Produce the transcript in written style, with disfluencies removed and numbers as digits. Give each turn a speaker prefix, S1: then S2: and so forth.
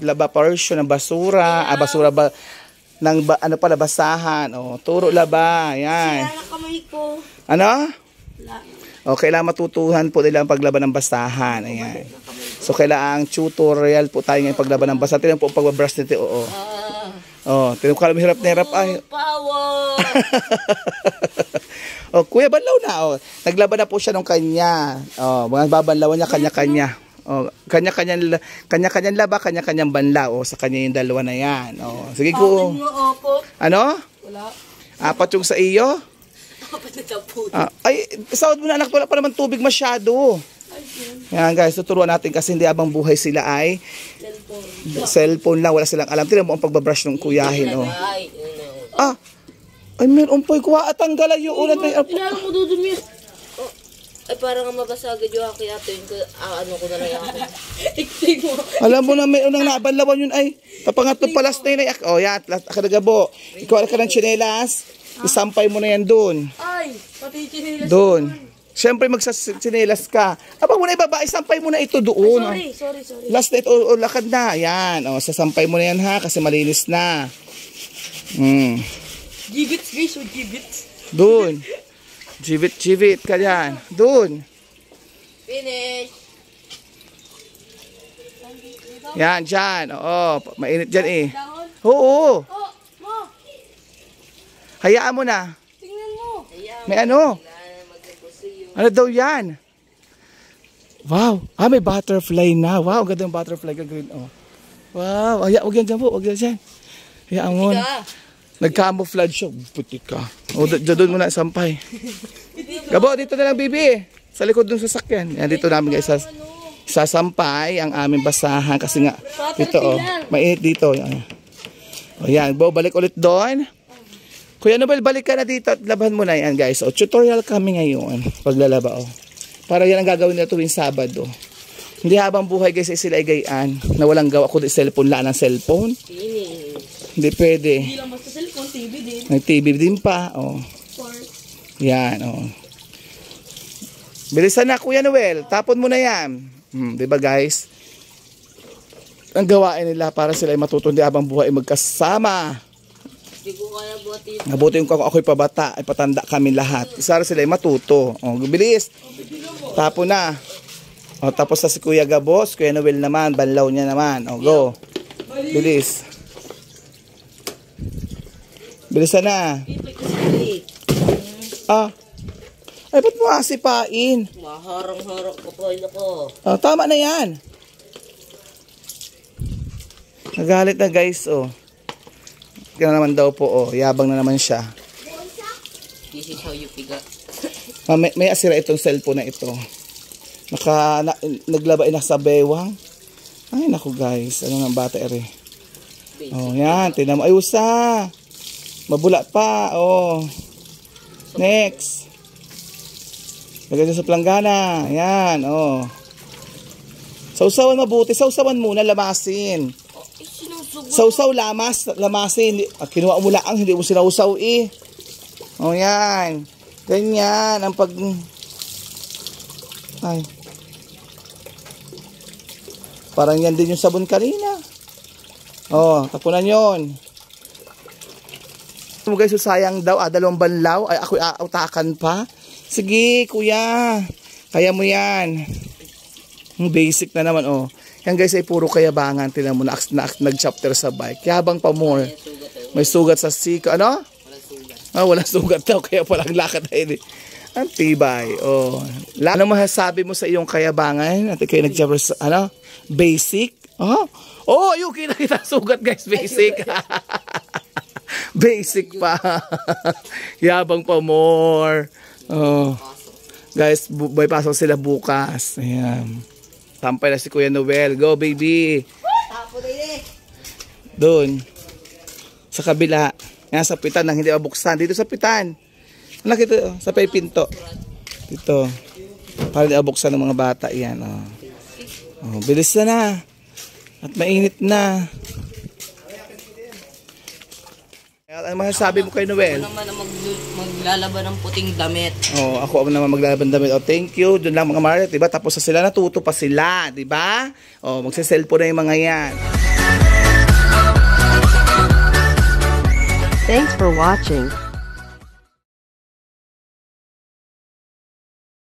S1: laba portion ng basura, basura ba ng ano pala basahan. Oh, turo laba, yan.
S2: Sira na kamay ko.
S1: Ano?
S2: Wala.
S1: O, kailangan matutuhan po nila ang paglaban ng basahan. Ayan. So, kailangan tutorial po tayo ngayon paglaban ng basahan. Tignan po ang pagbabrush nito. Oo. Oh, tignan ko alam, hirap na hirap. Ay.
S2: Power!
S1: O, Kuya, banlaw na. O, naglaban na po siya ng kanya. O, mga babanlawan niya, kanya-kanya. O, kanya-kanyang laba, kanya-kanyang banlaw. O, sa kanya yung dalawa na yan. O, sige ko. Ano?
S2: Wala.
S1: 4 yung sa iyo? Ay, sahod mo na anak, wala pa naman tubig masyado. Yan guys, tuturuan natin kasi hindi abang buhay sila ay cellphone lang, wala silang alam. Tignan mo ang pagbabrush ng kuyahin. Oh. Ay meron po, kuha at tanggalan yung ulan.
S2: Inalo mo dudumi. Ay parang mabasagad yung aki ato yung ano ko na lang ako. Iktig mo.
S1: Alam mo na may unang nabanlawan yun ay papangatlo palas na yun ay. O yan, akadagabo. Ikaw ka ng tsinelas. Isampay mo na yan doon.
S2: Ay, pati chinelas.
S1: Doon. Siyempre magsachinelas ka. Abang mo na ibaba, isampay mo na ito doon.
S2: Sorry.
S1: Last night, lakad na. Yan, sasampay mo na yan ha, kasi malinis na.
S2: Gibits guys, gibits.
S1: Doon. Jivit ka yan. Doon.
S2: Finish.
S1: Yan, dyan. Oo, mainit dyan eh. Oo. Hayaan mo na.
S2: Tingnan mo.
S1: May ano? Ano daw yan? Wow. May butterfly na. Wow, ganda yung butterfly. Green. Oh. Wow. Huwag yan dyan po. Huwag yan dyan. Hayaan mo na. Nag-camouflage siya. Puti ka. O, doon mo na sampay. Gabo, dito na lang, bibi. Sa likod ng sasakyan. Yan, dito namin guys. Sasampay ang aming basahan. Kasi nga, dito mainit dito. Yan. O yan, Bo, balik ulit doon. Kuya Nobel, balik ka na dito at laban mo na yan guys. O, tutorial kami ngayon. Paglalaba o. Para yan ang gagawin nila tuwing Sabado. Hindi habang buhay guys ay sila ay gayaan. Na walang gawa kundi cellphone lang ng cellphone. Hindi pwede.
S2: Hindi lang basta cellphone, TV din.
S1: May TV din pa. O. Yan o. Bilisan na Kuya Noel. Tapon mo na yan. Diba guys? Ang gawain nila para sila ay matutundi habang buhay ay magkasama.
S2: Hindi ko kaya buhatin.
S1: Mabuti yung ako'y pabata, ay patanda kami lahat. Isara sila ay matuto. O, bilis. Tapo na. O, tapos sa si Kuya Gabos, Kuya Noel naman, banlaw niya naman. O, go. Bilis. Bilisan na. Ay, ba't mo asipain?
S2: Maharang-harang ko po yun ako.
S1: O, tama na yan. Nagalit na guys, o. Kaya naman daw po, yabang na naman siya.
S2: This is how you piga.
S1: May asira itong cellphone na ito. Naglaba na sa bewang. Ay, naku guys. Ano ng battery? Oh, yan. Tingnan mo. Ay, usa. Mabula pa. Oh. Next. Lagay sa planggana. Yan. Oh. Sausawan mabuti. Sausawan muna. Lamasin. Sausaw lamasin. Kinuha mo lang, hindi mo sinausaw eh. O yan. Ganyan ang pag... Ay. Parang yan din yung sabon kanina. O, tapunan yun. Guys, sayang daw, 2 banlaw. Ay, ako'y autakan pa. Sige, kuya. Kaya mo yan. Basic na naman, oh. Yan guys ay puro kayabangan. Tingnan mo na nag-chapter sa bike. Yabang pa more. May sugat sa siko. Ano? Walang sugat daw. Kaya palang lakad na yun. Ang tibay. Oh. Ano masasabi mo sa iyong kayabangan? At kayo nag-chapter sa, ano? Basic? Oh, yung kita sugat guys. Basic. Basic pa. Yabang pa more. Oh. Guys, may pasok sila bukas. Ayan. Tampay na si Kuya Noel. Go, baby.
S2: Tapo na yun eh.
S1: Doon. Sa kabila. Yan, sa pitan nang hindi mabuksan. Dito sa pitan. Anak ito, sa pinto. Dito. Para hindi mabuksan ng mga bata. Yan, oh. Oh, bilis na. At mainit na. Ano masasabi mo kay Noel?
S2: Ako naman ang maglalaban ng puting damit.
S1: Oh, ako naman maglalaban damit. Oh, thank you. Doon lang mga Marit, 'di ba? Tapos na sila, natuto pa sila, 'di ba? Oh, magse-cellphone na yung mga 'yan.
S3: Thanks for watching.